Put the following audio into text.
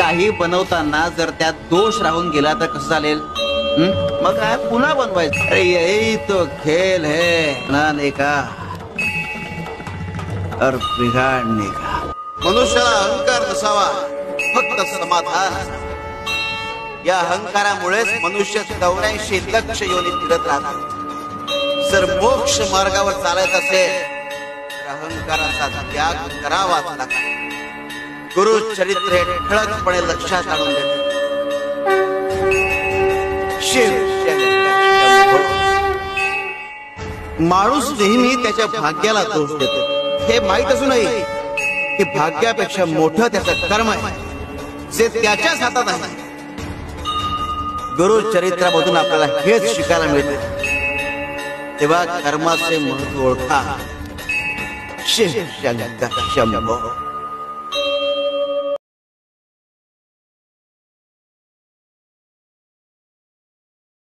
काही बनवताना जर त्यात दोष राहून गेला तर कसं चालेल? मग काय पुन्हा बनवायचं? अरे यही तो खेल है बनाने का और बिगाड़ने का. मनुष्याला अहंकार नसावा, फक्त समाधान असावा. या अहंकारामुळेच मनुष्य 84 लक्ष योनीत फिरत राहतो. जर मोक्ष मार्गावर चालत असेल तर अहंकाराचा त्याग करावाच लागतो. गुरु चरित्र हे ठळकपणे लक्षात आणून देते. माणूस नेहमी त्याच्या भाग्याला दोष देतो. हे माहीत असूनही की भाग्यापेक्षा मोठं त्याचं कर्म आहे जे त्याच्याच हातात आहे. गुरु चरित्रामधून आपल्याला हेच शिकायला मिळते. तेव्हा कर्माचे महत्व ओळखा. शिव शंकर शंभो.